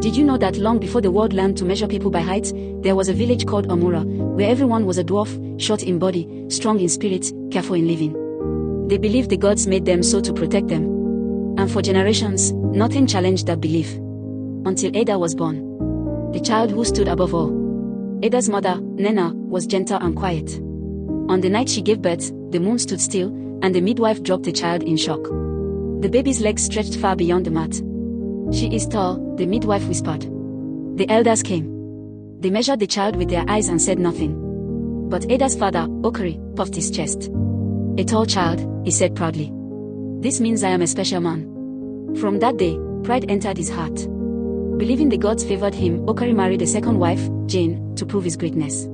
Did you know that long before the world learned to measure people by height, there was a village called Amura, where everyone was a dwarf, short in body, strong in spirit, careful in living. They believed the gods made them so to protect them. And for generations, nothing challenged that belief. Until Ada was born. The child who stood above all. Ada's mother, Nena, was gentle and quiet. On the night she gave birth, the moon stood still, and the midwife dropped the child in shock. The baby's legs stretched far beyond the mat. "She is tall," the midwife whispered. The elders came. They measured the child with their eyes and said nothing. But Ada's father, Okari, puffed his chest. "A tall child," he said proudly. "This means I am a special man." From that day, pride entered his heart. Believing the gods favored him, Okari married a second wife, Jane, to prove his greatness.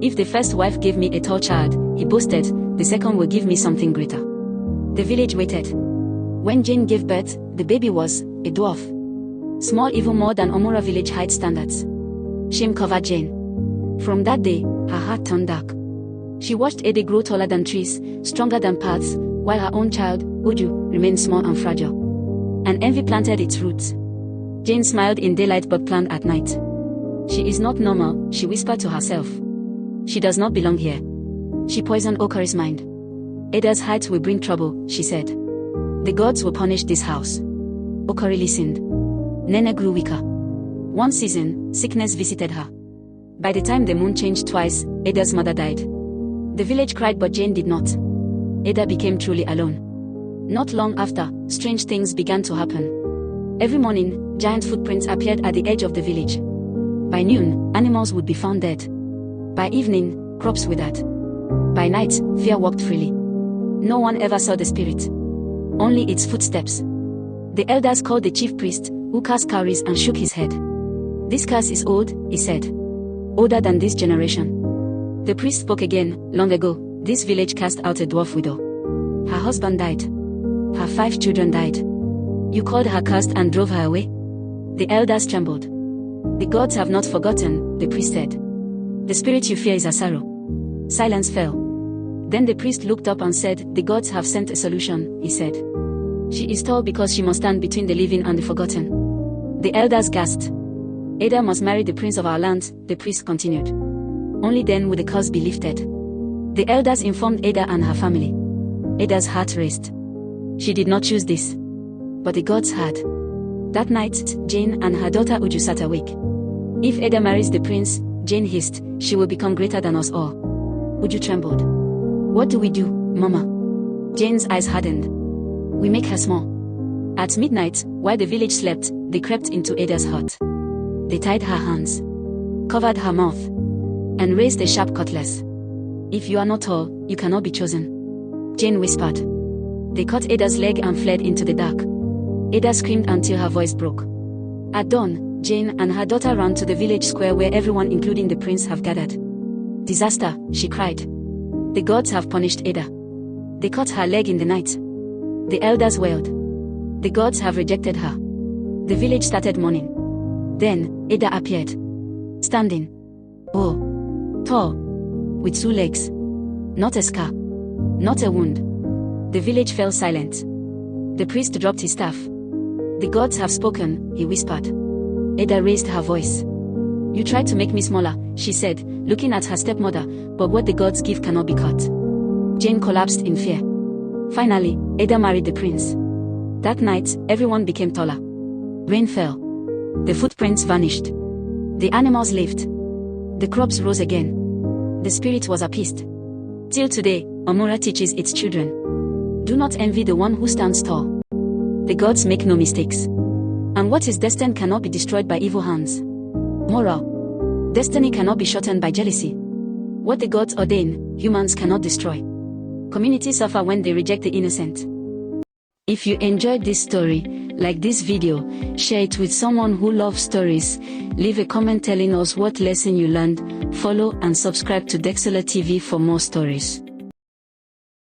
"If the first wife gave me a tall child," he boasted, "the second will give me something greater." The village waited. When Jane gave birth, the baby was a dwarf. Small, even more than Amura village height standards. Shame covered Jane. From that day, her heart turned dark. She watched Ada grow taller than trees, stronger than paths, while her own child, Uju, remained small and fragile. And envy planted its roots. Jane smiled in daylight but planned at night. "She is not normal," she whispered to herself. "She does not belong here." She poisoned Okari's mind. "Ada's height will bring trouble," she said. "The gods will punish this house." Okari listened. Nena grew weaker. One season, sickness visited her. By the time the moon changed twice, Ada's mother died. The village cried but Jane did not. Ada became truly alone. Not long after, strange things began to happen. Every morning, giant footprints appeared at the edge of the village. By noon, animals would be found dead. By evening, crops withered. By night, fear walked freely. No one ever saw the spirit. Only its footsteps. The elders called the chief priest, who cast cowries and shook his head. "This curse is old," he said. "Older than this generation." The priest spoke again. "Long ago, this village cast out a dwarf widow. Her husband died. Her 5 children died. You called her cursed and drove her away?" The elders trembled. "The gods have not forgotten," the priest said. "The spirit you fear is Asaro." Silence fell. Then the priest looked up and said, "The gods have sent a solution," he said. "She is tall because she must stand between the living and the forgotten." The elders gasped. "Ada must marry the prince of our land," the priest continued. "Only then will the curse be lifted." The elders informed Ada and her family. Ada's heart raced. She did not choose this. But the gods had. That night, Jane and her daughter Uju sat awake. "If Ada marries the prince," Jane hissed, "she will become greater than us all." Uju trembled. "What do we do, Mama?" Jane's eyes hardened. "We make her small." At midnight, while the village slept, they crept into Ada's hut. They tied her hands, covered her mouth, and raised a sharp cutlass. "If you are not tall, you cannot be chosen," Jane whispered. They cut Ada's leg and fled into the dark. Ada screamed until her voice broke. At dawn, Jane and her daughter ran to the village square where everyone including the prince have gathered. "Disaster," she cried. "The gods have punished Ada. They cut her leg in the night." The elders wailed. "The gods have rejected her." The village started mourning. Then, Ada appeared. Standing. Oh. Tall. With 2 legs. Not a scar. Not a wound. The village fell silent. The priest dropped his staff. "The gods have spoken," he whispered. Ada raised her voice. "You tried to make me smaller," she said, looking at her stepmother, "but what the gods give cannot be cut." Jane collapsed in fear. Finally, Ada married the prince. That night, everyone became taller. Rain fell. The footprints vanished. The animals lived. The crops rose again. The spirit was appeased. Till today, Amura teaches its children. Do not envy the one who stands tall. The gods make no mistakes. And what is destined cannot be destroyed by evil hands. Moral. Destiny cannot be shortened by jealousy. What the gods ordain, humans cannot destroy. Communities suffer when they reject the innocent. If you enjoyed this story, like this video, share it with someone who loves stories, leave a comment telling us what lesson you learned, follow and subscribe to Dexola TV for more stories.